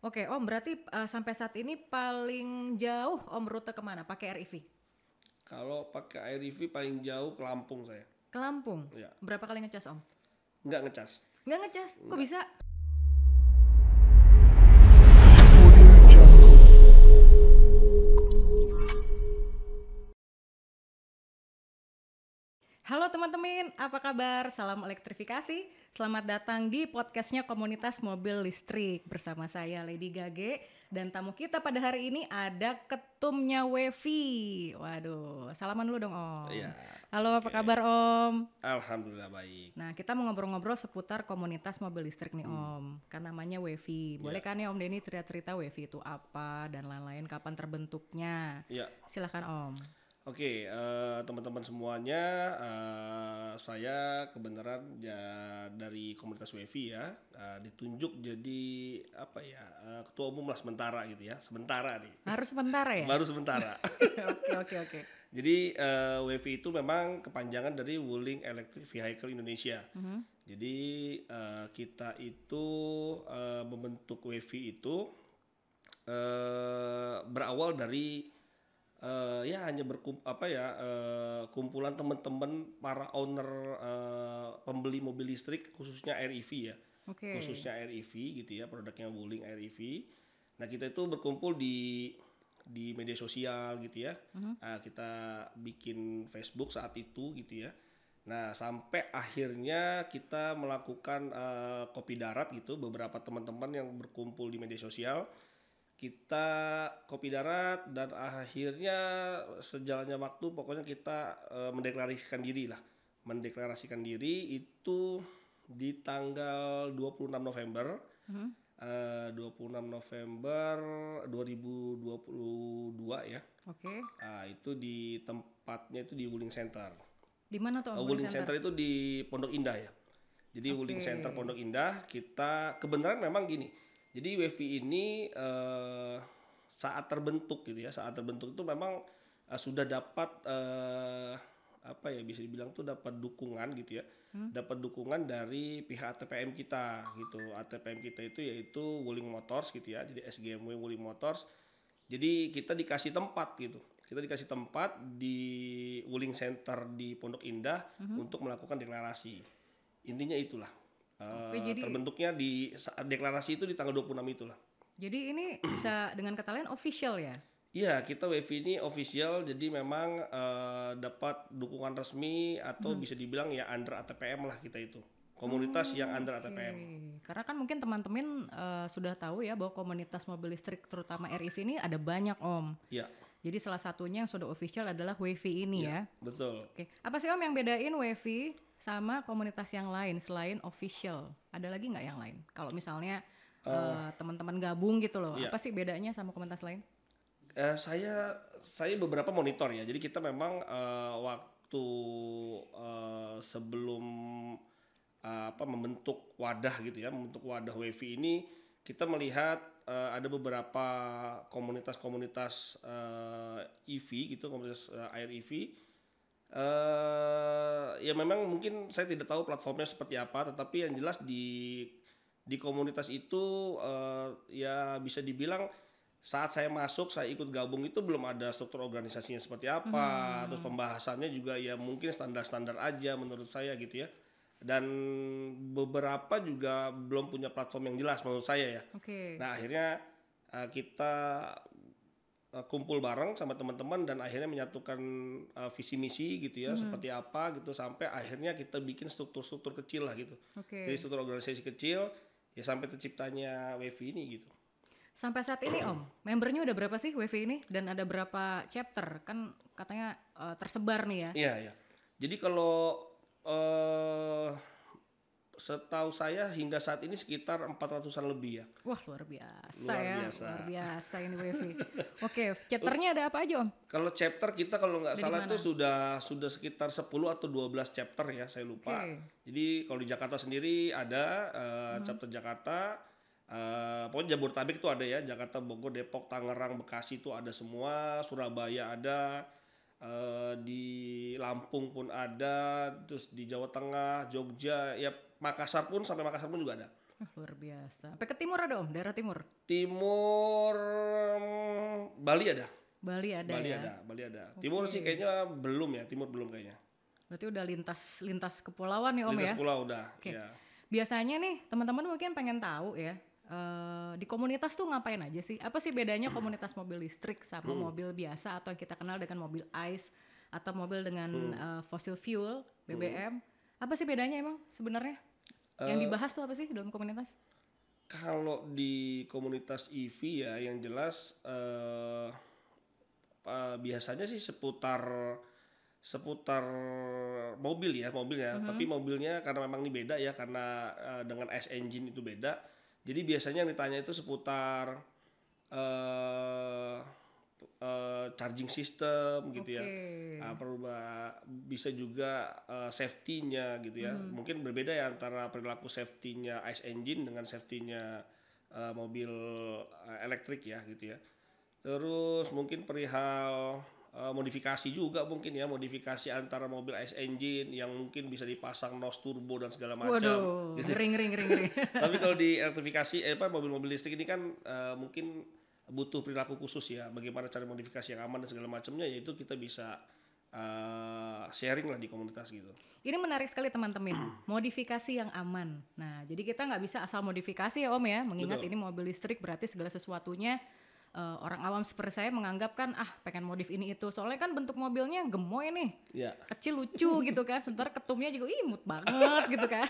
Oke, Om berarti sampai saat ini paling jauh Om rute kemana? Pakai RIV? Kalau pakai RIV paling jauh ke Lampung saya. Ke Lampung? Ya. Berapa kali ngecas Om? Nggak ngecas. Nggak ngecas? Kok bisa? Halo teman-teman, apa kabar? Salam elektrifikasi. Selamat datang di podcastnya Komunitas Mobil Listrik bersama saya Lady Gage. Dan tamu kita pada hari ini ada ketumnya Wevi. Waduh, salaman dulu dong Om. Iya. Halo, apa kabar Om? Alhamdulillah baik. Nah, kita mau ngobrol-ngobrol seputar komunitas mobil listrik nih Om. Kan namanya Wevi. Boleh kan ya Om Denny cerita-cerita Wevi itu apa dan lain-lain, kapan terbentuknya? Ya. Silakan Om. Oke, teman-teman semuanya, saya kebenaran ya dari komunitas Wevi ya, ditunjuk jadi ketua umum lah sementara gitu ya, sementara nih. Harus sementara ya? Baru sementara. Oke. Jadi Wevi itu memang kepanjangan dari Wuling Electric Vehicle Indonesia. Jadi kita itu membentuk Wevi itu berawal dari hanya kumpulan teman-teman para owner pembeli mobil listrik khususnya REV ya. Okay. Khususnya REV gitu ya, produknya Wuling REV. Nah, kita itu berkumpul di media sosial gitu ya. Kita bikin Facebook saat itu gitu ya. Nah, sampai akhirnya kita melakukan kopi darat gitu, beberapa teman-teman yang berkumpul di media sosial. Kita kopi darat dan akhirnya sejalannya waktu pokoknya kita mendeklarasikan diri itu di tanggal 26 November 2022 ya. Oke. Itu di tempatnya itu di Wuling Center. Di mana tuh? Wuling Center itu di Pondok Indah ya. Jadi Wuling Center Pondok Indah, kita kebenaran memang gini. Jadi Wevi ini saat terbentuk gitu ya, saat terbentuk itu memang sudah dapat bisa dibilang tuh dapat dukungan gitu ya, dapat dukungan dari pihak ATPM kita gitu. ATPM kita itu yaitu Wuling Motors gitu ya, jadi SGMW Wuling Motors. Jadi kita dikasih tempat gitu, kita dikasih tempat di Wuling Center di Pondok Indah untuk melakukan deklarasi. Intinya itulah. Jadi, terbentuknya di saat deklarasi itu di tanggal 26 itulah. Jadi ini bisa dengan kata lain official ya? Iya, kita Wevi ini official, jadi memang dapat dukungan resmi atau bisa dibilang ya under ATPM lah kita itu. Komunitas yang under ATPM. Karena kan mungkin teman-teman sudah tahu ya bahwa komunitas mobil listrik terutama REV ini ada banyak Om. Iya. Jadi salah satunya yang sudah official adalah Wevi ini ya. Betul. Oke. Apa sih Om yang bedain Wevi sama komunitas yang lain selain official? Ada lagi nggak yang lain? Kalau misalnya teman-teman gabung gitu loh, apa sih bedanya sama komunitas lain? Saya beberapa monitor ya. Jadi kita memang waktu sebelum membentuk wadah gitu ya, membentuk wadah Wevi ini, kita melihat ada beberapa komunitas-komunitas EV gitu, komunitas air EV. Ya memang mungkin saya tidak tahu platformnya seperti apa, tetapi yang jelas di komunitas itu ya bisa dibilang saat saya masuk, saya ikut gabung itu belum ada struktur organisasinya seperti apa, terus pembahasannya juga ya mungkin standar-standar aja menurut saya gitu ya. Dan beberapa juga belum punya platform yang jelas menurut saya ya. Nah, akhirnya kita kumpul bareng sama teman-teman dan akhirnya menyatukan visi misi gitu ya, seperti apa gitu, sampai akhirnya kita bikin struktur-struktur kecil lah gitu. Jadi struktur organisasi kecil ya sampai terciptanya Wevi ini gitu. Sampai saat ini Om, membernya udah berapa sih Wevi ini dan ada berapa chapter? Kan katanya tersebar nih ya. Iya. Jadi kalau setahu saya hingga saat ini sekitar 400-an lebih ya. Wah, luar biasa ini Wevi. Oke, chapternya ada apa aja Om? Kalau chapter kita kalau nggak salah itu sudah sekitar 10 atau 12 chapter ya, saya lupa. Jadi kalau di Jakarta sendiri ada chapter Jakarta, pokoknya Jabodetabek itu ada ya, Jakarta, Bogor, Depok, Tangerang, Bekasi itu ada semua, Surabaya ada, di Lampung pun ada, terus di Jawa Tengah, Jogja, ya Makassar pun, sampai Makassar pun juga ada. Luar biasa. Sampai ke timur ada Om, daerah timur. Timur Bali ada. Bali ada Bali ya. ada, Bali ada. Timur sih kayaknya belum ya, timur belum kayaknya. Berarti udah lintas kepulauan nih Om Lintas ya. pulau udah. Oke. Ya. Biasanya nih teman-teman mungkin pengen tahu ya, di komunitas tuh ngapain aja sih? Apa sih bedanya komunitas mobil listrik sama mobil biasa atau yang kita kenal dengan mobil ICE atau mobil dengan fossil fuel, BBM? Apa sih bedanya emang sebenarnya? Yang dibahas tuh apa sih dalam komunitas? Kalau di komunitas EV ya yang jelas biasanya sih seputar mobil ya, tapi mobilnya karena memang ini beda ya, karena dengan ICE engine itu beda. Jadi biasanya yang ditanya itu seputar charging system gitu ya. Bisa juga safety-nya gitu ya. Mungkin berbeda ya antara perilaku safety-nya ICE engine dengan safety-nya mobil elektrik ya gitu ya. Terus mungkin perihal modifikasi juga mungkin ya, modifikasi antara mobil ICE engine yang mungkin bisa dipasang nose turbo dan segala macam. Waduh, gitu. ngeri. Tapi kalau di elektrifikasi mobil-mobil listrik ini kan mungkin butuh perilaku khusus ya, bagaimana cara modifikasi yang aman dan segala macamnya, yaitu kita bisa sharing lah di komunitas gitu. Ini menarik sekali teman-teman, modifikasi yang aman. Nah, jadi kita nggak bisa asal modifikasi ya Om ya, mengingat Betul. ini mobil listrik berarti segala sesuatunya orang awam seperti saya menganggap kan pengen modif ini itu, soalnya kan bentuk mobilnya gemoy nih, Ya. kecil lucu gitu kan, sementara ketumnya juga imut banget gitu kan.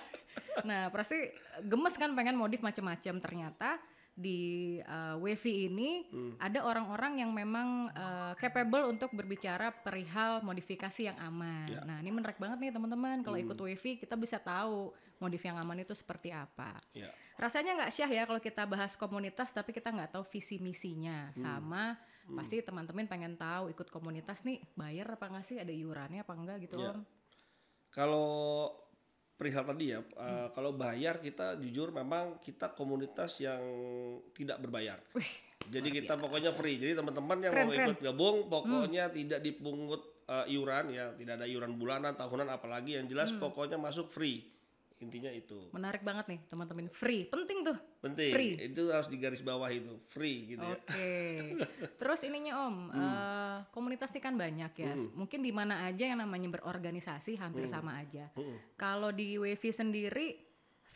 Nah pasti gemes kan pengen modif macam-macam. Ternyata di WeVi ini ada orang-orang yang memang capable untuk berbicara perihal modifikasi yang aman. Ya. Nah ini menarik banget nih teman-teman, kalau ikut WeVi kita bisa tahu modif yang aman itu seperti apa. Ya. Rasanya nggak syah ya kalau kita bahas komunitas tapi kita nggak tahu visi misinya. Sama pasti teman-teman pengen tahu ikut komunitas nih bayar apa nggak sih, ada iurannya apa enggak gitu Ya. Om. Kalau perihal tadi ya, kalau bayar kita jujur memang kita komunitas yang tidak berbayar. Jadi kita pokoknya free. Jadi teman-teman yang mau ikut gabung pokoknya tidak dipungut iuran ya, tidak ada iuran bulanan, tahunan apalagi, yang jelas pokoknya masuk free. Intinya itu. Menarik banget nih teman-teman, free, penting tuh. Penting. Free. Itu harus digaris bawah itu, free gitu ya. Oke. Terus ininya Om, komunitas ini kan banyak ya. Mungkin di mana aja yang namanya berorganisasi hampir sama aja. Kalau di WeVi sendiri,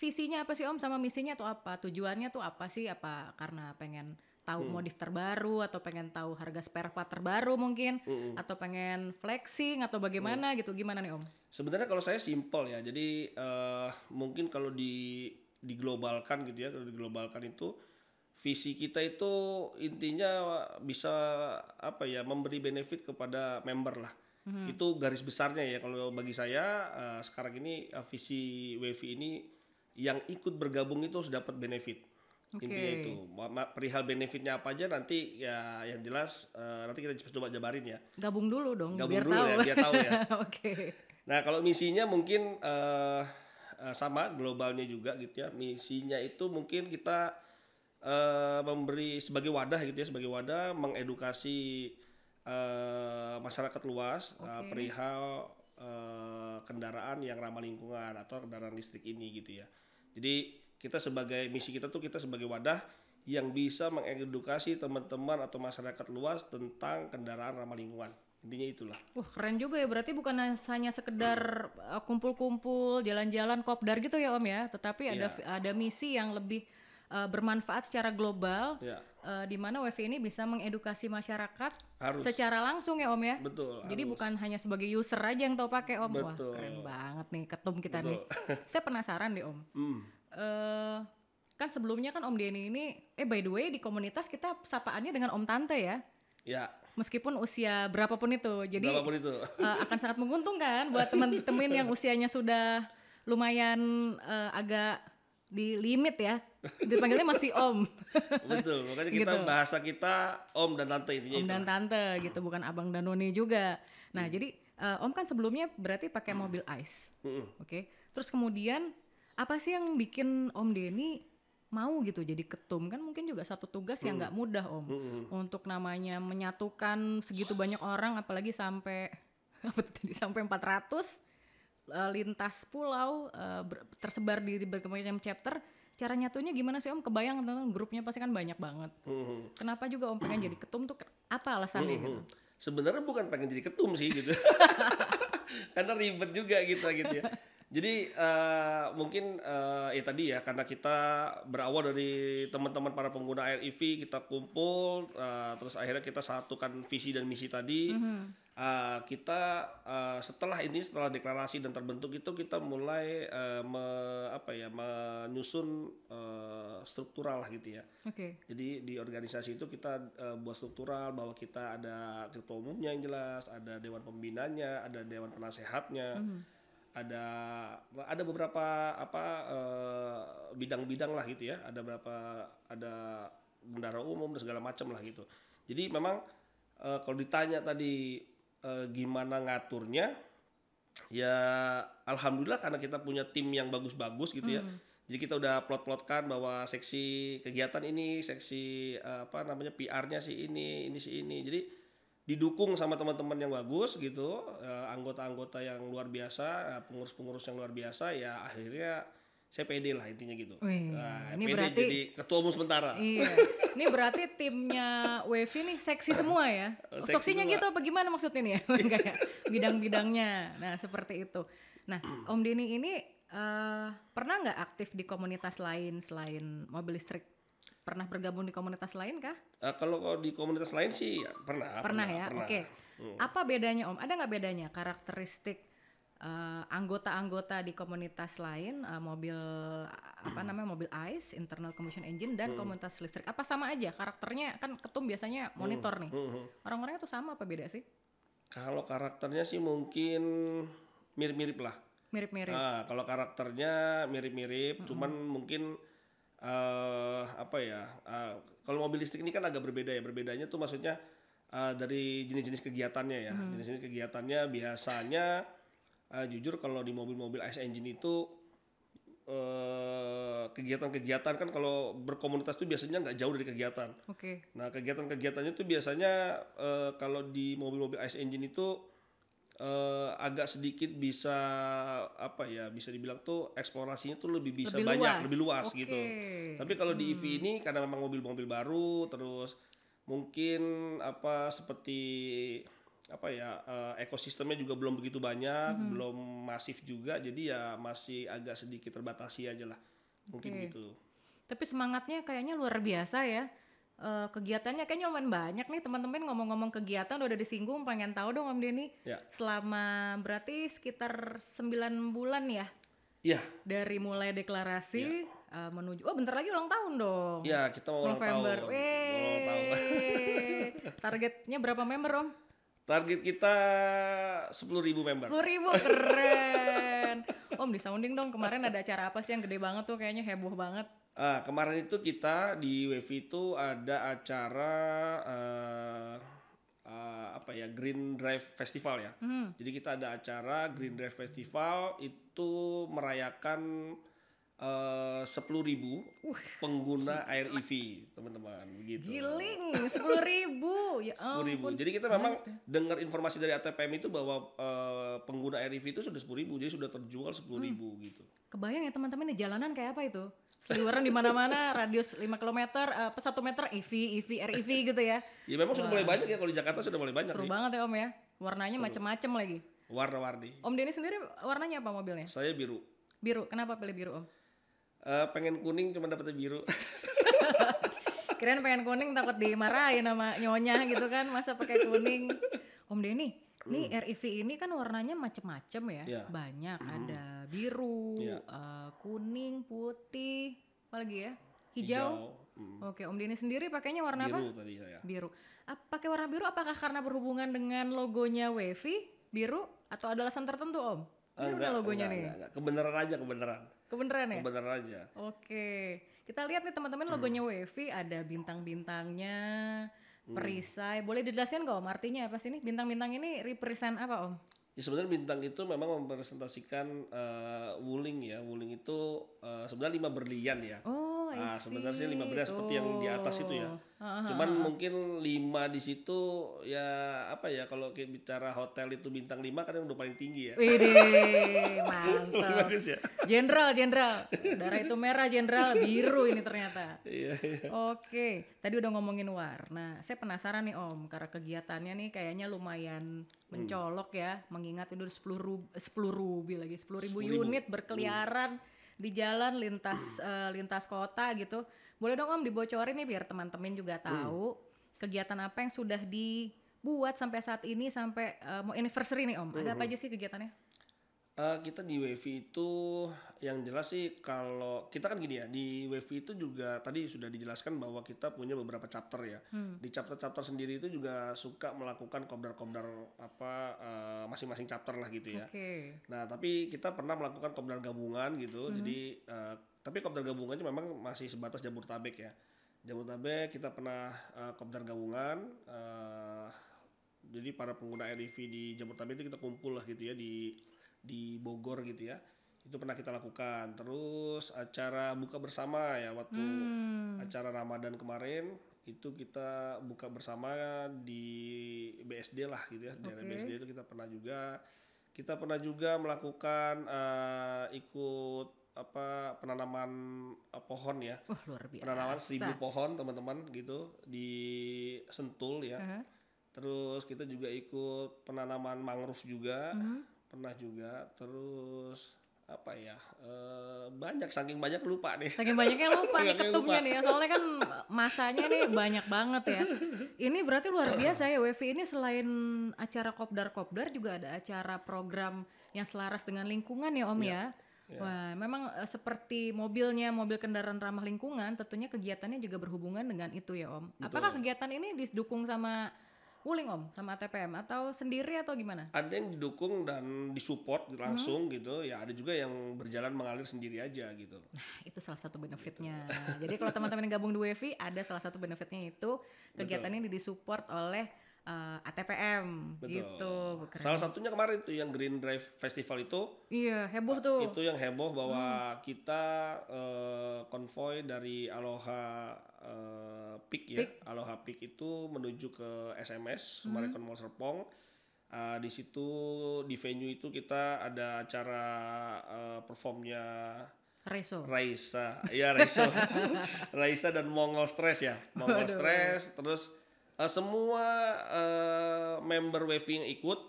visinya apa sih Om sama misinya tuh apa? Tujuannya tuh apa sih? Apa karena pengen tahu modif terbaru atau pengen tahu harga spare part terbaru mungkin, atau pengen flexing atau bagaimana gitu? Gimana nih Om? Sebenarnya kalau saya simple ya. Jadi mungkin kalau diglobalkan gitu ya, kalau diglobalkan itu visi kita itu intinya bisa memberi benefit kepada member lah. Itu garis besarnya ya kalau bagi saya. Sekarang ini visi WeVi ini yang ikut bergabung itu harus dapat benefit. Intinya itu. Perihal benefitnya apa aja nanti ya, yang jelas nanti kita coba jabarin ya. Gabung dulu dong, Gabung biar dulu tahu. ya, biar tahu ya. Oke. Nah kalau misinya mungkin sama globalnya juga gitu ya. Misinya itu mungkin kita memberi sebagai wadah gitu ya, sebagai wadah mengedukasi masyarakat luas perihal kendaraan yang ramah lingkungan atau kendaraan listrik ini gitu ya. Jadi misi kita tuh kita sebagai wadah yang bisa mengedukasi teman-teman atau masyarakat luas tentang kendaraan ramah lingkungan. Intinya itulah. Wah keren juga ya, berarti bukan hanya sekedar kumpul-kumpul, jalan-jalan, kopdar gitu ya Om ya, tetapi ada misi yang lebih bermanfaat secara global, di mana WeVi ini bisa mengedukasi masyarakat secara langsung ya Om ya. Betul. Jadi bukan hanya sebagai user aja yang tahu pakai Om. Betul. Wah keren banget nih ketum kita nih. Saya penasaran deh Om. Kan sebelumnya kan Om Denny ini, by the way di komunitas kita sapaannya dengan Om Tante ya. Ya. Meskipun usia berapapun itu, jadi berapapun itu. akan sangat menguntungkan buat teman-teman yang usianya sudah lumayan agak di limit ya, dipanggilnya masih Om. Betul, makanya kita Gitu. bahasa kita Om dan Tante intinya Om itu. dan Tante gitu, bukan Abang dan Noni juga. Nah jadi Om kan sebelumnya berarti pakai mobil ICE, oke. Terus kemudian apa sih yang bikin Om Denny mau gitu jadi ketum? Kan mungkin juga satu tugas yang nggak mudah Om, untuk namanya menyatukan segitu banyak orang, apalagi sampai sampai 400 lintas pulau tersebar di berbagai macam chapter. cara nyatunya gimana sih Om? Kebayang teman-teman grupnya pasti kan banyak banget. Kenapa juga Om pengen jadi ketum tuh apa alasannya gitu? Sebenarnya bukan pengen jadi ketum sih gitu. Karena ribet juga gitu ya. Jadi mungkin ya tadi ya, karena kita berawal dari teman-teman para pengguna REV, kita kumpul terus akhirnya kita satukan visi dan misi tadi. Kita setelah deklarasi dan terbentuk itu kita mulai menyusun struktural lah gitu ya. Jadi di organisasi itu kita buat struktural bahwa kita ada ketua umumnya yang jelas, ada dewan pembinanya, ada dewan penasehatnya. Ada beberapa bidang-bidang lah gitu ya, ada bendahara umum dan segala macam lah gitu. Jadi memang kalau ditanya tadi gimana ngaturnya, ya alhamdulillah karena kita punya tim yang bagus-bagus gitu ya. Jadi kita udah plot-plotkan bahwa seksi kegiatan ini, seksi PR-nya si ini. Jadi didukung sama teman-teman yang bagus gitu, anggota-anggota yang luar biasa, pengurus-pengurus yang luar biasa, ya akhirnya saya pede lah intinya gitu. Ini pede berarti jadi ketua umum sementara. Iya. Ini berarti timnya Wavy nih seksi semua ya. Seksinya gitu apa gimana maksudnya nih ya? Kayak bidang-bidangnya. Nah, seperti itu. Nah, Om Denny ini pernah nggak aktif di komunitas lain selain mobil listrik? Pernah bergabung di komunitas lain kah? Kalau di komunitas lain sih pernah ya. Oke. Apa bedanya Om? Ada nggak bedanya karakteristik anggota-anggota di komunitas lain, mobil mobil ICE, internal combustion engine, dan komunitas listrik? Apa sama aja karakternya? Kan ketum biasanya monitor nih. Orang-orangnya tuh sama apa beda sih? Kalau karakternya sih mungkin mirip-mirip lah. Mirip-mirip. Kalau karakternya mirip-mirip, cuman mungkin kalau mobil listrik ini kan agak berbeda ya. Berbedanya tuh maksudnya dari jenis-jenis kegiatannya ya. Jenis-jenis kegiatannya biasanya jujur kalau di mobil-mobil ICE engine itu kegiatan-kegiatan kan kalau berkomunitas tuh biasanya nggak jauh dari kegiatan. Nah, kegiatan-kegiatannya tuh biasanya kalau di mobil-mobil ICE engine itu agak sedikit bisa bisa dibilang tuh eksplorasinya tuh lebih luas gitu. Tapi kalau di EV ini karena memang mobil-mobil baru, terus mungkin ekosistemnya juga belum begitu banyak, belum masif juga, jadi ya masih agak sedikit terbatasi aja lah, mungkin gitu. Tapi semangatnya kayaknya luar biasa ya. Kegiatannya kayaknya lumayan banyak nih teman-teman. Ngomong-ngomong kegiatan udah disinggung, pengen tahu dong Om Denny. Selama berarti sekitar 9 bulan ya? Iya. Dari mulai deklarasi menuju, bentar lagi ulang tahun dong. Iya, kita mau November. ulang tahun. Targetnya berapa member Om? Target kita 10.000 member. 10.000, keren. Om di sounding dong, kemarin ada acara apa sih yang gede banget tuh, kayaknya heboh banget. Kemarin itu kita di Wavy itu ada acara Green Drive Festival ya. Jadi kita ada acara Green Drive Festival itu merayakan 10.000 pengguna REV, teman-teman, begitu. Giling, 10.000. Ya 10.000. Jadi kita memang dengar informasi dari ATPM itu bahwa pengguna REV itu sudah 10.000, jadi sudah terjual 10.000 gitu. Kebayang ya teman-teman, di jalanan kayak apa itu? Seliweran di mana-mana, radius 5 km, 1 meter EV, REV gitu ya. Ya memang sudah mulai banyak ya, kalau di Jakarta sudah mulai banyak. Seru banget ya Om ya. Warnanya macam-macam lagi. Warna-warni. Om Denny sendiri warnanya apa mobilnya? Saya biru. Biru, kenapa pilih biru Om? Pengen kuning cuma dapetnya biru. Kirain pengen kuning takut dimarahin sama nyonya gitu kan, masa pakai kuning. Om Denny, nih REV ini kan warnanya macem-macem ya, banyak, ada biru, kuning, putih, apa lagi ya, hijau. Oke, Om Denny sendiri pakainya warna biru apa? Biru tadi saya. Biru. Pakai warna biru apakah karena berhubungan dengan logonya Wavy biru atau ada alasan tertentu Om? Biru ada logonya nih. Enggak. Kebenaran aja. Kebenaran ya? Kebenaran aja. Oke. Kita lihat nih teman-teman, logonya Wavy ada bintang-bintangnya, perisai. Boleh dijelasin nggak Om artinya apa sih ini? Bintang-bintang ini represent apa Om? Ya sebenarnya bintang itu memang mempresentasikan wuling ya. Wuling itu sebenarnya 5 berlian ya. Oh, I Sebenarnya sih see. 5 benar seperti yang di atas itu ya. Heeh, Cuman mungkin 5 di situ ya apa ya, kalau kayak bicara hotel itu bintang 5 kan yang udah paling tinggi ya. Widih, Paling mantap. bagus ya. Jenderal, jenderal. Darah itu merah, jenderal, biru ini ternyata. Iya, iya. Oke, tadi udah ngomongin warna. Saya penasaran nih Om, karena kegiatannya nih kayaknya lumayan mencolok ya, mengingat itu 10.000 unit berkeliaran di jalan lintas kota gitu. Boleh dong Om dibocorin nih biar teman-teman juga tahu kegiatan apa yang sudah dibuat sampai saat ini sampai mau anniversary nih Om. Ada apa aja sih kegiatannya? Kita di WiFi itu yang jelas sih, kalau kita kan gini ya, di WiFi itu juga tadi sudah dijelaskan bahwa kita punya beberapa chapter ya. Di chapter-chapter sendiri itu juga suka melakukan kopdar-kopdar masing-masing chapter lah gitu ya. Oke. Nah, tapi kita pernah melakukan kopdar gabungan gitu. Jadi tapi kopdar gabungannya memang masih sebatas Jabodetabek ya. Jabodetabek kita pernah kopdar gabungan. Jadi para pengguna RIV di Jabodetabek itu kita kumpul lah gitu ya di Bogor gitu ya. Itu pernah kita lakukan. Terus acara buka bersama ya, waktu acara Ramadan kemarin itu kita buka bersama di BSD lah gitu ya. Di daerah BSD itu kita pernah juga. Kita pernah juga melakukan ikut penanaman pohon ya. Wah, luar biasa. Penanaman 1.000 pohon teman-teman gitu di Sentul ya. Terus kita juga ikut penanaman mangrove juga. Pernah juga. Terus apa ya, banyak, saking banyak lupa nih. Saking banyaknya lupa nih ketumnya nih ya, soalnya kan masanya nih banyak banget ya. Ini berarti luar biasa ya, WiFi ini selain acara kopdar-kopdar juga ada acara program yang selaras dengan lingkungan ya Om ya. Wah, memang seperti mobil kendaraan ramah lingkungan, tentunya kegiatannya juga berhubungan dengan itu ya Om. Betul. Apakah kegiatan ini didukung sama Wuling Om, sama ATPM atau sendiri atau gimana? Ada yang didukung dan disupport langsung gitu ya, ada juga yang berjalan mengalir sendiri aja gitu. Nah, itu salah satu benefitnya. Jadi kalau teman-teman yang gabung di WiFi, ada salah satu benefitnya itu kegiatannya disupport oleh ATPM. Betul. Gitu. Keren. Salah satunya kemarin tuh yang Green Drive Festival itu. Iya, heboh tuh. Itu yang heboh bahwa kita konvoy dari Aloha Peak ya. Aloha Peak itu menuju ke SMS Summarecon Mall Serpong. Di situ di venue itu kita ada acara performnya Reso. Raisa Raisa dan Mongol Stress ya. Mongol Stress, terus semua member WiFi yang ikut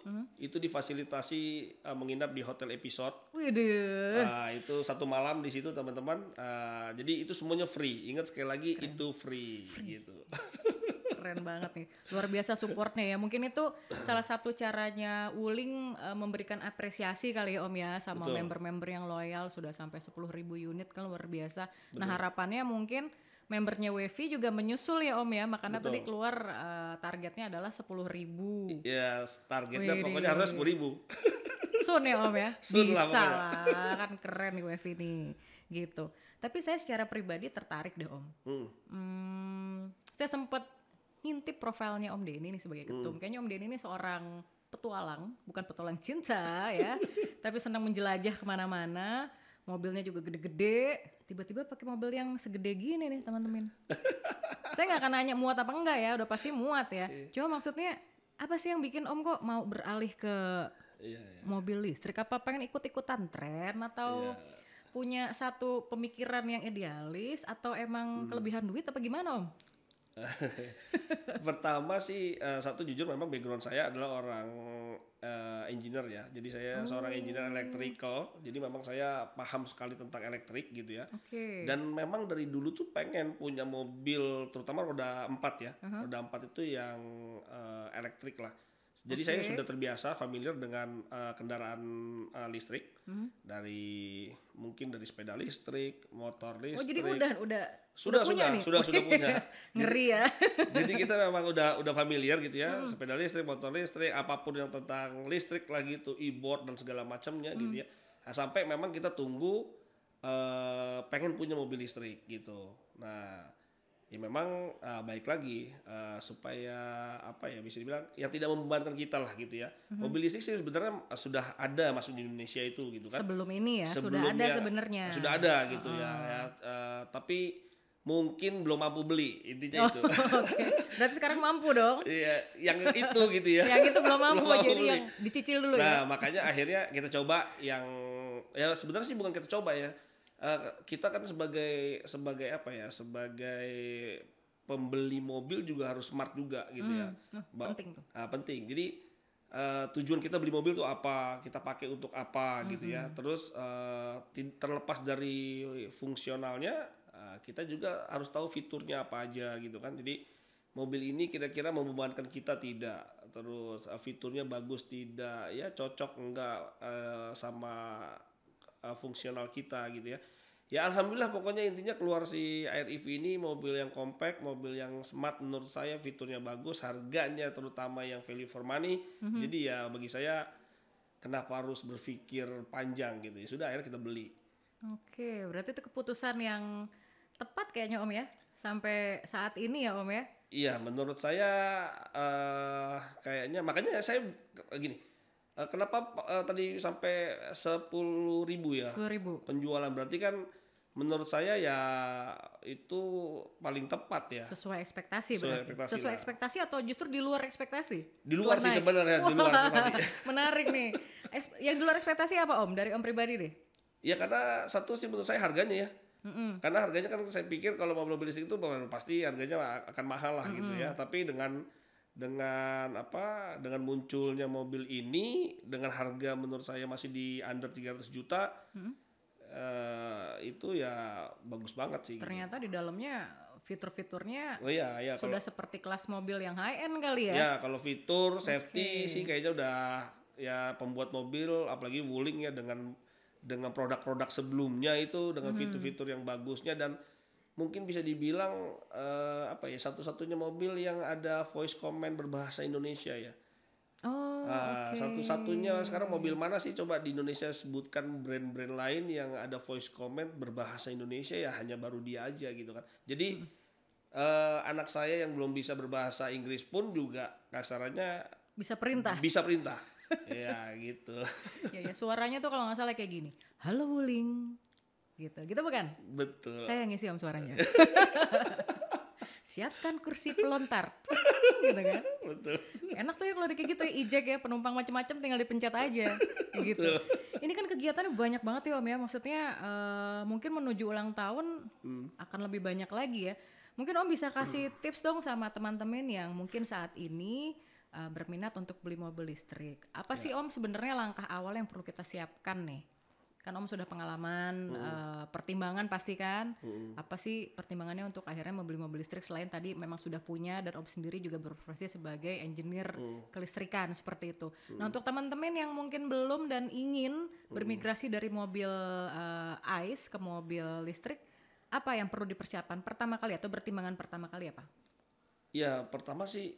itu difasilitasi menginap di hotel episode. Widih. Itu 1 malam di situ teman-teman. Jadi itu semuanya free. Ingat sekali lagi, itu free gitu. Keren banget nih, luar biasa supportnya ya. Mungkin itu salah satu caranya Wuling memberikan apresiasi kali ya Om ya sama member-member yang loyal, sudah sampai 10.000 unit kan luar biasa. Nah harapannya mungkin membernya WiFi juga menyusul ya Om ya, makanya tadi keluar targetnya adalah 10.000. Ya targetnya pokoknya harus 10.000. Soon ya Om ya, Soon bisa lah kan keren nih WiFi nih gitu. Tapi saya secara pribadi tertarik deh Om. Saya sempat ngintip profilnya Om Denny nih sebagai ketum. Kayaknya Om Denny ini seorang petualang, bukan petualang cinta ya, tapi senang menjelajah kemana-mana. Mobilnya juga gede-gede, tiba-tiba pakai mobil yang segede gini nih teman-teman. Saya nggak akan nanya muat apa enggak ya, udah pasti muat ya. Cuma maksudnya apa sih yang bikin Om kok mau beralih ke mobil listrik? Apa pengen ikut-ikutan tren atau punya satu pemikiran yang idealis atau emang kelebihan duit apa gimana Om? Pertama sih satu, jujur memang background saya adalah orang engineer ya. Jadi saya seorang engineer electrical. Jadi memang saya paham sekali tentang elektrik gitu ya. Dan memang dari dulu tuh pengen punya mobil, terutama roda 4 ya. Roda 4 itu yang elektrik lah. Jadi saya sudah terbiasa familiar dengan kendaraan listrik, dari mungkin dari sepeda listrik, motor listrik. Oh jadi udah sudah punya nih. Sudah punya. Ngeri ya. Jadi kita memang udah familiar gitu ya, sepeda listrik, motor listrik, apapun yang tentang listrik lagi itu, e-board dan segala macamnya gitu ya. Nah, sampai memang kita tunggu pengen punya mobil listrik gitu. Nah, ya memang baik lagi supaya apa ya, bisa dibilang yang tidak membebankan kita lah gitu ya. Mobil listrik sih sebenarnya sudah ada masuk di Indonesia itu gitu kan. Sebelum ini ya, sudah ada sebenarnya. Sudah ada gitu ya. Tapi mungkin belum mampu beli, intinya itu. Oke. Berarti sekarang mampu dong. Iya, yang itu gitu ya. Yang itu belum mampu, Belum mampu jadi beli. yang dicicil dulu Nah, ya. makanya akhirnya kita coba yang ya sebenarnya sih bukan kita coba ya. Kita kan sebagai apa ya? Sebagai pembeli mobil juga harus smart juga gitu ya. Penting tuh. Penting. Jadi tujuan kita beli mobil tuh apa? Kita pakai untuk apa gitu ya. Terus terlepas dari fungsionalnya, kita juga harus tahu fiturnya apa aja gitu kan. Jadi mobil ini kira-kira membebankan kita tidak, terus fiturnya bagus tidak, ya cocok enggak sama fungsional kita gitu ya. Ya alhamdulillah pokoknya intinya keluar si Air-EV ini mobil yang compact, mobil yang smart menurut saya, fiturnya bagus, harganya terutama yang value for money. Jadi ya bagi saya kenapa harus berpikir panjang gitu ya. Sudah akhirnya kita beli. Oke, berarti itu keputusan yang tepat kayaknya Om ya. Sampai saat ini ya Om ya. Iya, menurut saya kayaknya makanya saya gini. Kenapa tadi sampai 10.000 ya 10.000. penjualan, berarti kan menurut saya ya itu paling tepat ya. Sesuai ekspektasi Sesuai berarti. ekspektasi Sesuai lah. ekspektasi atau justru di luar ekspektasi? Di luar Setelah sih naik. sebenarnya, di luar Wah, ekspektasi. menarik nih. Yang di luar ekspektasi apa Om? Dari Om pribadi deh. Ya karena satu sih menurut saya harganya ya. Karena harganya kan saya pikir kalau mobil listrik itu pasti harganya akan mahal lah gitu ya. Tapi dengan munculnya mobil ini dengan harga menurut saya masih di under 300 juta, itu ya bagus banget sih. Ternyata di dalamnya fitur-fiturnya Oh iya, sudah seperti kelas mobil yang high end kali ya. ya kalau fitur safety sih kayaknya udah ya pembuat mobil apalagi Wuling ya dengan produk-produk sebelumnya itu dengan fitur-fitur yang bagusnya, dan mungkin bisa dibilang satu-satunya mobil yang ada voice command berbahasa Indonesia ya. Oh, Satu-satunya sekarang mobil mana sih coba di Indonesia sebutkan brand-brand lain yang ada voice command berbahasa Indonesia, ya hanya baru dia aja gitu kan. Jadi anak saya yang belum bisa berbahasa Inggris pun juga kasarannya bisa perintah. bisa perintah. Ya gitu. Ya, suaranya tuh kalau nggak salah kayak gini. Halo Wuling. Gitu bukan? Betul. Saya yang ngisi Om suaranya. Siapkan kursi pelontar. Gitu kan? Betul. Enak tuh ya kalau kayak gitu ya, eject ya, penumpang macam-macam tinggal dipencet aja. Gitu. Ini kan kegiatannya banyak banget ya Om ya. Maksudnya mungkin menuju ulang tahun akan lebih banyak lagi ya. Mungkin Om bisa kasih tips dong sama teman-teman yang mungkin saat ini berminat untuk beli mobil listrik. Apa sih Om sebenarnya langkah awal yang perlu kita siapkan nih? Kan Om sudah pengalaman, pertimbangan pasti kan. Apa sih pertimbangannya untuk akhirnya membeli mobil listrik selain tadi memang sudah punya dan Om sendiri juga berprofesi sebagai engineer kelistrikan seperti itu. Nah untuk teman-teman yang mungkin belum dan ingin bermigrasi dari mobil ICE ke mobil listrik, apa yang perlu dipersiapkan pertama kali atau pertimbangan pertama kali apa? Ya pertama sih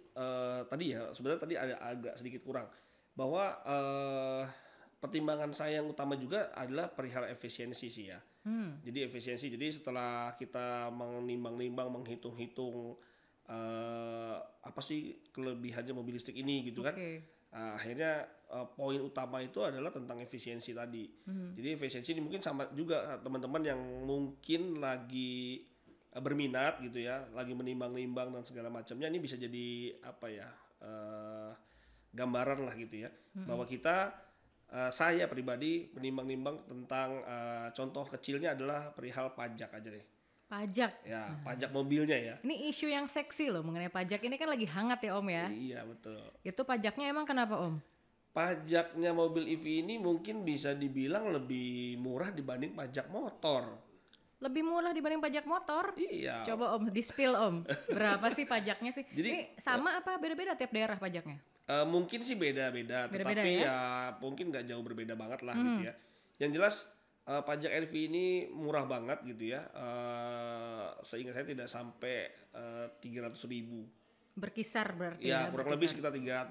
tadi ya sebenarnya tadi ada agak sedikit kurang bahwa pertimbangan saya yang utama juga adalah perihal efisiensi sih ya. Jadi efisiensi, jadi setelah kita menimbang-nimbang, menghitung-hitung apa sih kelebihannya mobil listrik ini gitu kan. Akhirnya poin utama itu adalah tentang efisiensi tadi. Jadi efisiensi ini mungkin sama juga teman-teman yang mungkin lagi berminat gitu ya, lagi menimbang-nimbang dan segala macamnya, ini bisa jadi apa ya gambaran lah gitu ya, bahwa kita saya pribadi menimbang-nimbang tentang contoh kecilnya adalah perihal pajak aja deh. Pajak. Ya, pajak mobilnya ya. Ini isu yang seksi loh mengenai pajak, ini kan lagi hangat ya Om ya. Iya betul. Itu pajaknya emang kenapa Om? Pajaknya mobil EV ini mungkin bisa dibilang lebih murah dibanding pajak motor. Lebih murah dibanding pajak motor? Iya. Coba Om di-spill Om, berapa sih pajaknya sih? Jadi, ini sama apa beda-beda tiap daerah pajaknya? Mungkin sih beda-beda, tetapi ya mungkin nggak jauh berbeda banget lah gitu ya. Yang jelas pajak EV ini murah banget gitu ya. Seingat saya tidak sampai 300.000. Berkisar berarti Ya, ya? kurang lebih sekitar 300.000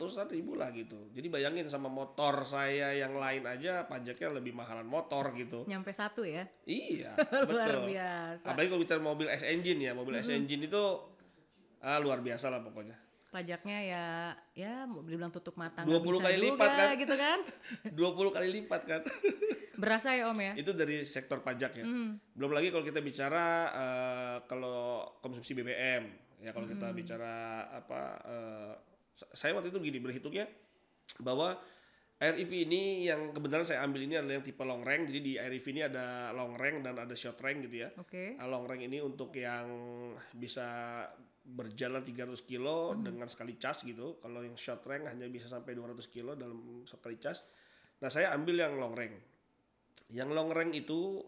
lah gitu. Jadi bayangin sama motor saya yang lain aja pajaknya lebih mahalan motor gitu. Nyampe 1 ya? Iya, Luar betul. biasa. Apalagi kalau bicara mobil S-Engine ya, mobil S-Engine itu luar biasa lah pokoknya. Pajaknya ya dibilang tutup mata 20 kali juga, lipat kan? gitu kan? 20 kali lipat kan? Berasa ya Om ya? Itu dari sektor pajak ya. Belum lagi kalau kita bicara kalau konsumsi BBM ya, kalau kita bicara apa saya waktu itu gini berhitungnya bahwa Air EV ini yang kebenaran saya ambil ini adalah yang tipe long range. Jadi di Air EV ini ada long range dan ada short range gitu ya. Oke. Long range ini untuk yang bisa berjalan 300 kilo dengan sekali cas gitu. Kalau yang short range hanya bisa sampai 200 kilo dalam sekali cas. Nah saya ambil yang long range. Yang long range itu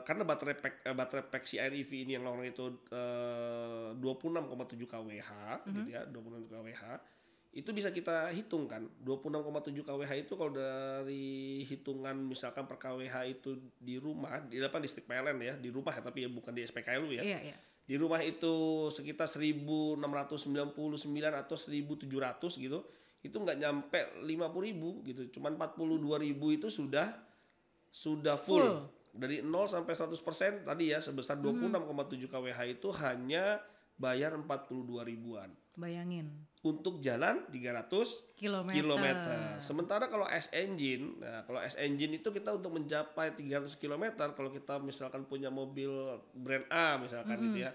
karena baterai pack si Air EV ini yang long range itu 26,7 kWh gitu ya, 26 kWh. Itu bisa kita hitung kan, 26,7 kWh itu kalau dari hitungan misalkan per kWh itu di rumah, di depan listrik PLN ya, di rumah ya, tapi ya bukan di SPKLU ya. Iya. Di rumah itu sekitar 1.699 atau 1.700 gitu, itu nggak nyampe 50.000 gitu, cuman 42.000 itu sudah full. Dari 0 sampai 100% tadi ya sebesar 26,7 kWh itu hanya bayar 42 ribuan. Bayangin. Untuk jalan 300 kilometer. Sementara kalau S-Engine, nah kalau S-Engine itu kita untuk mencapai 300 kilometer, kalau kita misalkan punya mobil brand A misalkan gitu ya,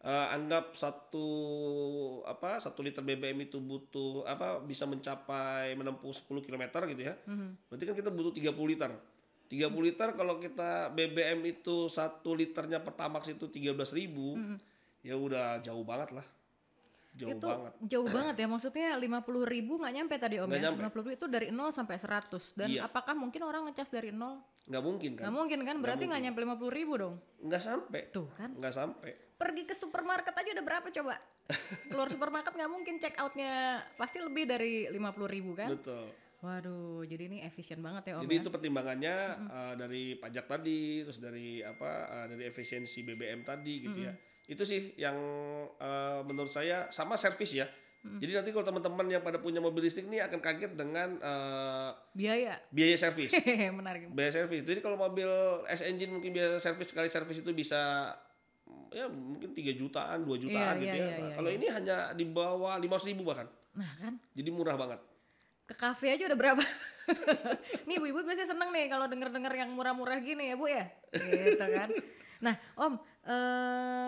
anggap 1 liter BBM itu butuh bisa mencapai menempuh 10 kilometer gitu ya, berarti kan kita butuh 30 liter. 30 liter kalau kita BBM itu 1 liternya Pertamax itu 13.000, ya udah jauh banget lah. Jauh banget ya, maksudnya 50.000 nggak nyampe tadi Om ya. 50.000 itu dari 0 sampai 100. Dan apakah mungkin orang ngecas dari 0? Nggak mungkin kan. Nggak mungkin kan, berarti nggak nyampe 50.000 dong. Nggak sampai. Tuh kan. Nggak sampai. Pergi ke supermarket aja udah berapa coba? Keluar supermarket nggak mungkin check outnya pasti lebih dari 50.000 kan. Betul. Waduh, jadi ini efisien banget ya Om. Jadi ya? itu pertimbangannya dari pajak tadi, terus dari dari efisiensi BBM tadi gitu ya. Itu sih yang menurut saya, sama servis ya. Jadi nanti kalau teman-teman yang pada punya mobil listrik nih akan kaget dengan biaya servis. Menarik. Biaya servis. Jadi kalau mobil S-Engine mungkin biaya servis sekali servis itu bisa ya mungkin 3 jutaan, 2 jutaan gitu ya. Kalau ini hanya di bawah 500.000 bahkan. Nah kan. Jadi murah banget. Ke kafe aja udah berapa? Nih ibu-ibu biasanya seneng nih kalau denger-denger yang murah-murah gini ya Bu ya. Gitu kan. Nah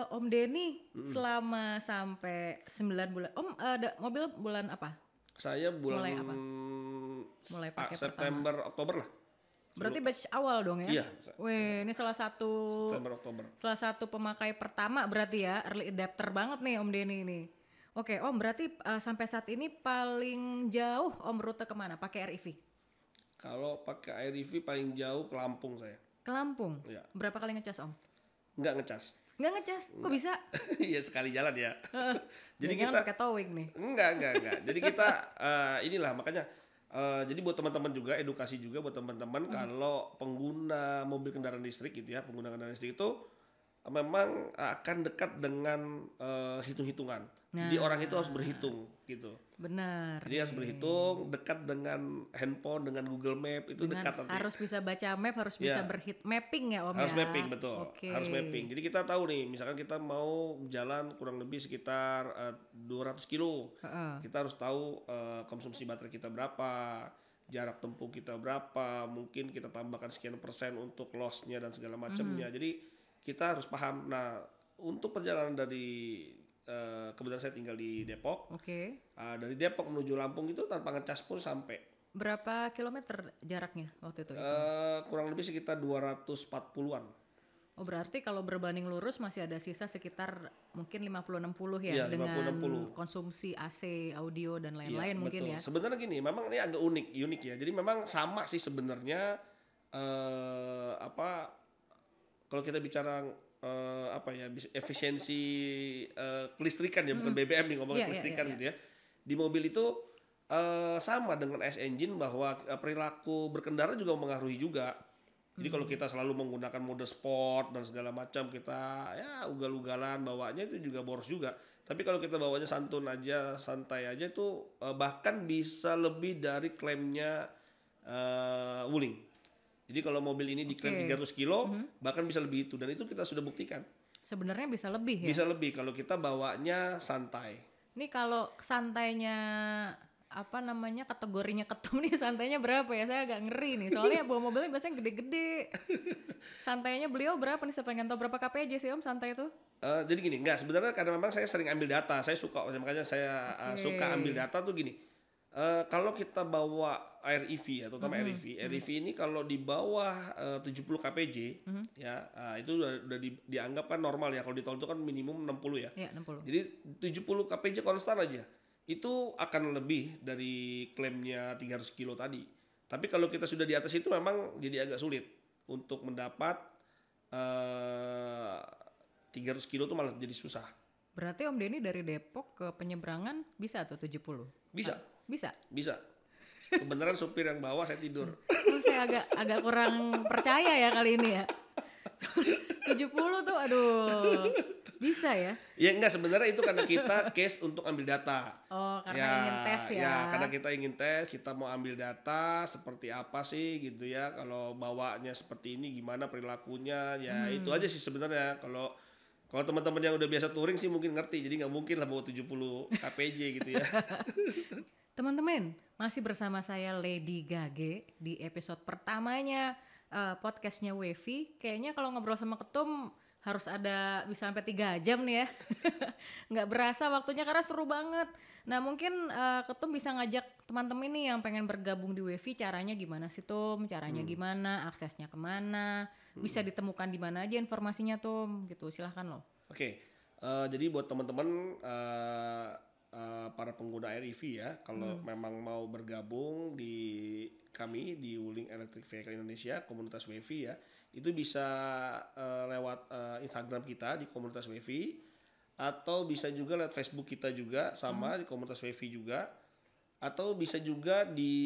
Om Denny selama sampai 9 bulan, Om ada mobil bulan apa? Saya bulan mulai apa? Mulai pakai September, pertama. Oktober lah. Berarti batch awal dong ya? Iya. Wih, ini salah satu pemakai pertama berarti ya, early adapter banget nih Om Denny ini. Oke Om, berarti sampai saat ini paling jauh Om rute kemana? Pakai Air EV? Kalau pakai Air EV paling jauh ke Lampung saya. Ke Lampung? Iya. Berapa kali ngecas Om? Nggak ngecas. Nggak ngecas? Kok bisa? Iya sekali jalan ya. Jadi kita pakai towing nih. Enggak. Jadi kita inilah makanya jadi buat teman-teman juga, edukasi juga buat teman-teman kalau pengguna mobil kendaraan listrik gitu ya, pengguna kendaraan listrik itu memang akan dekat dengan hitung-hitungan. Jadi orang itu harus berhitung gitu. Benar. Jadi harus berhitung, dekat dengan handphone, dengan Google Map itu dekat nanti. Harus bisa baca map, harus bisa mapping ya Om harus ya. Mapping betul. Okay. Harus mapping. Jadi kita tahu nih, misalkan kita mau jalan kurang lebih sekitar 200 kilo. Kita harus tahu konsumsi baterai kita berapa, jarak tempuh kita berapa, mungkin kita tambahkan sekian persen untuk loss-nya dan segala macamnya. Jadi kita harus paham. Nah, untuk perjalanan dari kebetulan saya tinggal di Depok. Oke. Dari Depok menuju Lampung itu tanpa ngecas pun sampai. Berapa kilometer jaraknya waktu itu? Kurang lebih sekitar 240-an. Oh berarti kalau berbanding lurus masih ada sisa sekitar mungkin 50-60 ya, Iya, dengan 50-60. Konsumsi AC, audio dan lain-lain mungkin betul. ya. Sebenarnya gini, memang ini agak unik ya. Jadi memang sama sih sebenarnya kalau kita bicara efisiensi kelistrikan ya, bukan BBM nih ngomongin kelistrikan gitu ya. Di mobil itu sama dengan S-Engine bahwa perilaku berkendara juga mempengaruhi juga. Jadi kalau kita selalu menggunakan mode sport dan segala macam, kita ya ugal-ugalan bawanya itu juga boros juga. Tapi kalau kita bawanya santai aja itu bahkan bisa lebih dari klaimnya Wuling. Jadi kalau mobil ini diklaim 300 kilo, bahkan bisa lebih itu. Dan itu kita sudah buktikan. Sebenarnya bisa lebih ya? Bisa lebih kalau kita bawanya santai. Ini kalau santainya apa namanya kategorinya ketum nih santainya berapa ya? Saya agak ngeri nih. Soalnya bawa mobilnya biasanya gede-gede. Santainya beliau berapa nih? Saya pengen tahu berapa kpj sih Om santai itu? Jadi gini, enggak sebenarnya karena memang saya sering ambil data, saya suka makanya saya suka ambil data tuh gini. Kalau kita bawa air EV ya, terutama air EV ini kalau di bawah 70 kpj ya, itu udah dianggap kan normal ya. Kalau di tol itu kan minimum 60 ya. Iya, 60. Jadi 70 kpj konstan aja. Itu akan lebih dari klaimnya 300 kilo tadi. Tapi kalau kita sudah di atas itu memang jadi agak sulit untuk mendapat 300 kilo itu malah jadi susah. Berarti Om Denny dari Depok ke penyeberangan bisa tuh 70? Bisa. Bisa? Bisa. Kebenaran supir yang bawa saya tidur. Saya agak kurang percaya ya kali ini ya. 70 tuh aduh. Bisa ya? Ya enggak, sebenarnya itu karena kita case untuk ambil data. Oh, karena ingin tes ya. Ya, karena kita ingin tes, kita mau ambil data seperti apa sih gitu ya. Kalau bawanya seperti ini gimana perilakunya. Ya itu aja sih sebenarnya. Kalau teman-teman yang udah biasa touring sih mungkin ngerti. Jadi nggak mungkin lah bawa 70 kpj gitu ya. Teman-teman, masih bersama saya Lady Gage di episode pertamanya podcastnya Wevi. Kayaknya kalau ngobrol sama ketum harus ada bisa sampai 3 jam nih ya. Nggak berasa waktunya karena seru banget. Nah mungkin ketum bisa ngajak teman-teman nih yang pengen bergabung di Wevi, caranya gimana sih Tum? Caranya gimana? Aksesnya kemana? Bisa ditemukan di mana aja informasinya Tum? Gitu, silahkan loh. Oke, jadi buat teman-teman para pengguna REV ya, kalau memang mau bergabung di kami di Wuling Electric Vehicle Indonesia, komunitas Wevi ya, itu bisa lewat Instagram kita di komunitas Wevi, atau bisa juga lewat Facebook kita juga sama di komunitas Wevi juga, atau bisa juga di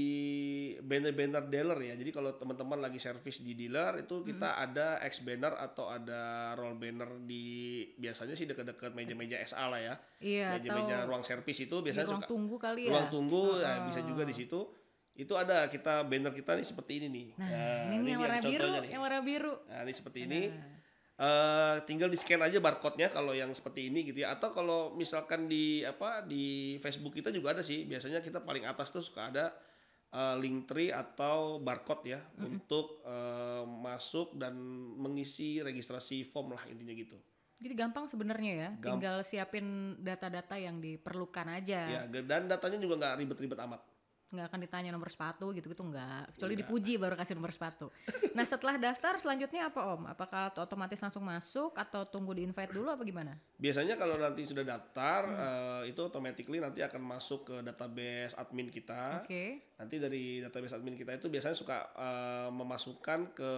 banner-banner dealer ya. Jadi kalau teman-teman lagi servis di dealer itu kita ada X banner atau ada roll banner di biasanya sih dekat-dekat meja-meja SA lah ya. Iya, meja-meja ruang servis itu biasanya ruang suka tunggu kali ya. Ruang tunggu ya, bisa juga di situ. Itu ada banner kita nih seperti ini nih. Nah, ini yang warna biru, yang warna biru. Nah, ini seperti ini. Tinggal di scan aja barcode-nya kalau yang seperti ini gitu ya. Atau kalau misalkan di Facebook kita juga ada sih. Biasanya kita paling atas tuh suka ada link tree atau barcode ya untuk masuk dan mengisi registrasi form lah intinya gitu. Jadi gampang sebenarnya ya. Tinggal siapin data-data yang diperlukan aja. Ya, dan datanya juga nggak ribet-ribet amat. Nggak akan ditanya nomor sepatu gitu-gitu nggak. Kecuali dipuji baru kasih nomor sepatu. Nah setelah daftar selanjutnya apa Om? Apakah otomatis langsung masuk atau tunggu di invite dulu apa gimana? Biasanya kalau nanti sudah daftar itu automatically nanti akan masuk ke database admin kita. Nanti dari database admin kita itu biasanya suka memasukkan ke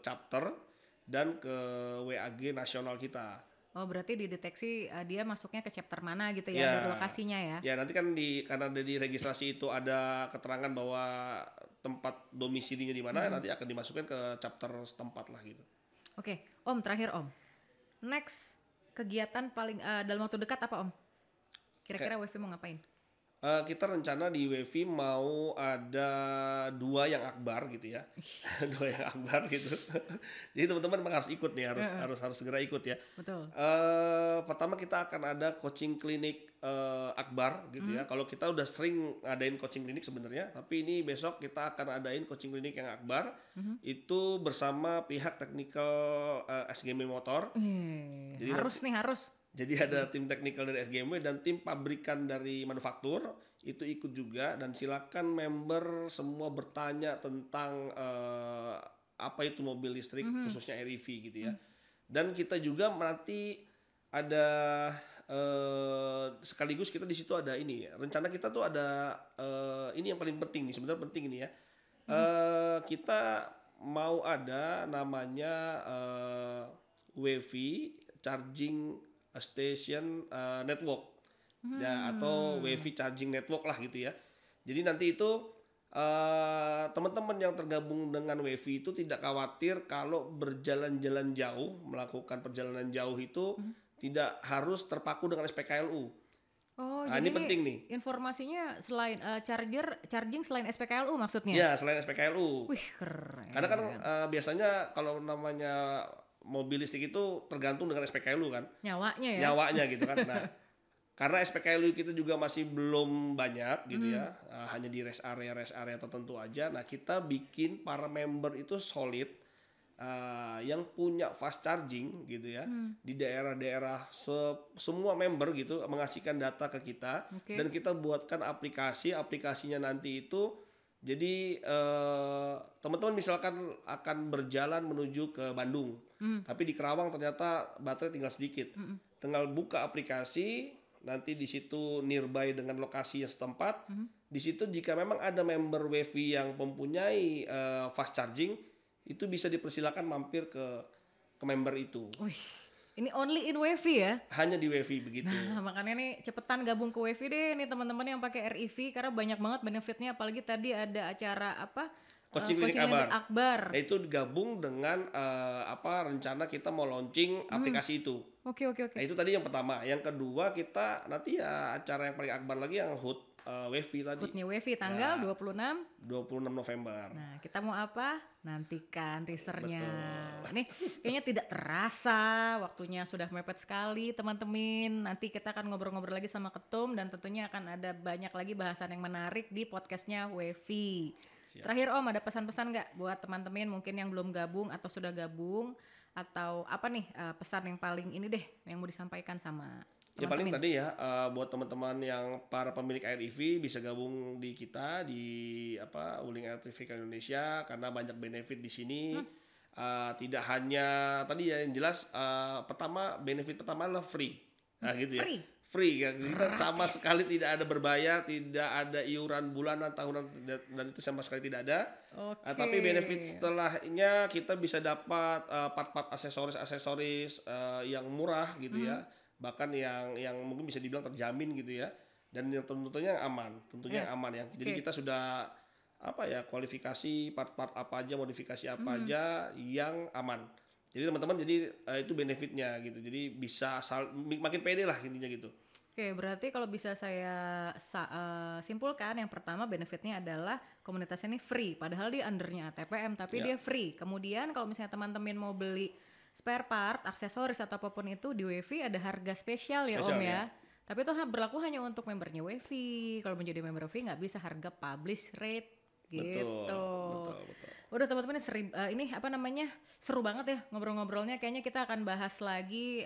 chapter dan ke WAG nasional kita. Oh berarti dideteksi dia masuknya ke chapter mana gitu ya, dari lokasinya ya? Ya nanti kan karena di registrasi itu ada keterangan bahwa tempat domisilinya di mana, nanti akan dimasukkan ke chapter setempat lah gitu. Oke, Om terakhir Om, next kegiatan paling dalam waktu dekat apa Om? Kira-kira Wevi mau ngapain? Kita rencana di Wevi mau ada 2 yang akbar gitu ya. 2 yang akbar gitu. Jadi teman-teman memang harus ikut nih, harus segera ikut ya. Betul. Pertama kita akan ada coaching klinik akbar gitu ya. Kalau kita udah sering ngadain coaching klinik sebenarnya, tapi ini besok kita akan adain coaching klinik yang akbar. Itu bersama pihak teknikal SGM Motor. Jadi harus. Jadi ada tim teknikal dari SGMW dan tim pabrikan dari manufaktur itu ikut juga, dan silakan member semua bertanya tentang apa itu mobil listrik khususnya REV gitu ya. Dan kita juga nanti ada sekaligus kita di situ ada ini ya. Rencana kita tuh ada ini yang paling penting nih, sebenarnya penting ini ya. Kita mau ada namanya Wevi Charging Station Network ya, atau Wevi Charging Network lah gitu ya. Jadi nanti itu teman-teman yang tergabung dengan Wevi itu tidak khawatir kalau berjalan-jalan jauh, melakukan perjalanan jauh itu tidak harus terpaku dengan SPKLU. Oh, nah, jadi ini penting nih. Informasinya selain charging selain SPKLU maksudnya? Ya, selain SPKLU. Wih, keren. Karena kan biasanya kalau namanya mobil listrik itu tergantung dengan SPKLU kan. Nyawanya ya. Nyawanya gitu kan. Nah, karena SPKLU kita juga masih belum banyak gitu ya, hanya di rest area tertentu aja. Nah kita bikin para member itu solid, yang punya fast charging gitu ya, di daerah-daerah semua member gitu mengasihkan data ke kita, dan kita buatkan aplikasinya nanti itu. Jadi teman-teman misalkan akan berjalan menuju ke Bandung, tapi di Kerawang ternyata baterai tinggal sedikit, tinggal buka aplikasi. Nanti di situ nearby dengan lokasi yang setempat. Di situ jika memang ada member WiFi yang mempunyai fast charging, itu bisa dipersilakan mampir ke member itu. Wih, ini only in WiFi ya? Hanya di WiFi begitu. Nah, makanya nih cepetan gabung ke WiFi deh nih teman-teman yang pakai RIV, karena banyak banget benefitnya, apalagi tadi ada acara apa? Coaching Klinik Akbar. Nah, itu digabung dengan rencana kita mau launching aplikasi itu. Oke. Nah, itu tadi yang pertama. Yang kedua kita nanti ya acara yang paling akbar lagi yang HUT WiFi tadi. HUT-nya WiFi tanggal 26 November. Nah, kita mau apa? Nantikan teasernya. Nih, kayaknya tidak terasa waktunya sudah mepet sekali teman-teman. Nanti kita akan ngobrol-ngobrol lagi sama Ketum, dan tentunya akan ada banyak lagi bahasan yang menarik di podcastnya WiFi. Siap. Terakhir Om, ada pesan-pesan nggak buat teman-teman mungkin yang belum gabung atau sudah gabung, atau apa nih pesan yang paling ini deh yang mau disampaikan sama teman-teman? Ya paling tadi ya buat teman-teman yang para pemilik RIV bisa gabung di kita di Wuling Electrification Indonesia, karena banyak benefit di sini. Tidak hanya tadi ya yang jelas, benefit pertama adalah free. Nah gitu ya. Free ya, kita sama sekali tidak ada berbayar, tidak ada iuran bulanan, tahunan, dan itu sama sekali tidak ada. Tapi benefit setelahnya kita bisa dapat part-part aksesoris yang murah gitu ya, bahkan yang mungkin bisa dibilang terjamin gitu ya, dan yang tentunya yang aman, ya. Jadi kita sudah kualifikasi part-part apa aja, modifikasi apa aja yang aman. Jadi teman-teman, itu benefitnya gitu. Jadi bisa makin pede lah intinya gitu. Oke, berarti kalau bisa saya simpulkan, yang pertama benefitnya adalah komunitasnya ini free, padahal dia undernya ATPM tapi dia free. Kemudian kalau misalnya teman-teman mau beli spare part, aksesoris atau apapun itu di WiFi ada harga spesial ya Om ya. Tapi itu berlaku hanya untuk membernya WiFi. Kalau menjadi member WiFi nggak bisa harga publish rate gitu. Betul. Udah teman-teman, seru banget ya ngobrol-ngobrolnya. Kayaknya kita akan bahas lagi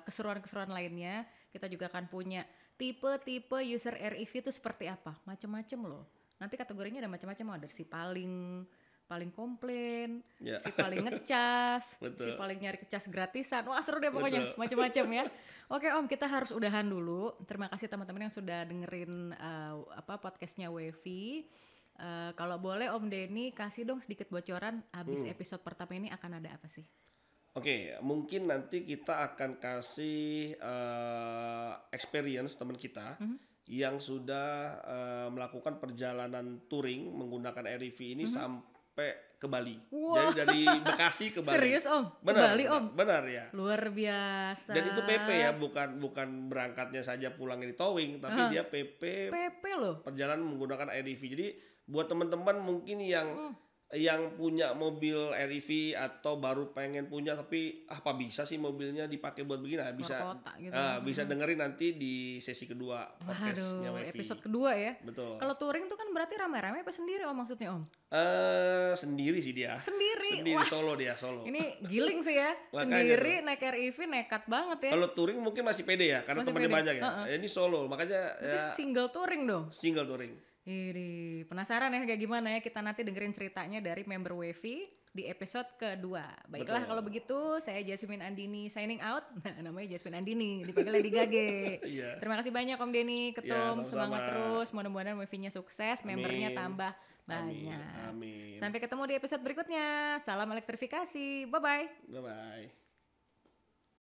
keseruan-keseruan lainnya. Kita juga akan punya tipe-tipe user RIV itu seperti apa, macam-macam loh. Nanti kategorinya ada macam-macam, ada si paling komplain, si paling ngecas, si paling nyari ngecas gratisan. Wah seru deh pokoknya, macam-macam ya. Oke Om, kita harus udahan dulu. Terima kasih teman-teman yang sudah dengerin podcastnya WiFi. Kalau boleh Om Denny kasih dong sedikit bocoran habis episode pertama ini akan ada apa sih? Oke, mungkin nanti kita akan kasih experience teman kita yang sudah melakukan perjalanan touring menggunakan RIV ini sampai ke Bali. Jadi dari Bekasi ke Bali. Serius Om? Benar, Bali Om? Benar ya. Luar biasa. Dan itu PP ya, bukan berangkatnya saja pulangnya di towing, tapi dia PP loh. Perjalanan menggunakan RIV. Jadi buat teman-teman mungkin yang punya mobil RIV atau baru pengen punya tapi apa bisa sih mobilnya dipakai buat begini, bisa dengerin nanti di sesi kedua podcastnya WiFi. Episode kedua ya. Betul. Kalau touring tuh kan berarti rame-rame apa sendiri Om maksudnya Om? Sendiri sih dia. Sendiri. Wah, solo. Ini giling sih ya. Sendiri naik RIV nekat banget ya. Kalau touring mungkin masih pede ya karena temannya banyak ya. Ini solo makanya single touring dong. Single touring. Ini penasaran ya kayak gimana ya, kita nanti dengerin ceritanya dari member WiFi di episode kedua. Baiklah, kalau begitu saya Jasmine Andini signing out. Nah, namanya Jasmine Andini, dipanggil Lady Gage. Terima kasih banyak Om Denny, Ketum, semangat terus. Mudah-mudahan WiFi-nya sukses, membernya tambah banyak. Amin. Sampai ketemu di episode berikutnya. Salam elektrifikasi. Bye-bye. Bye-bye.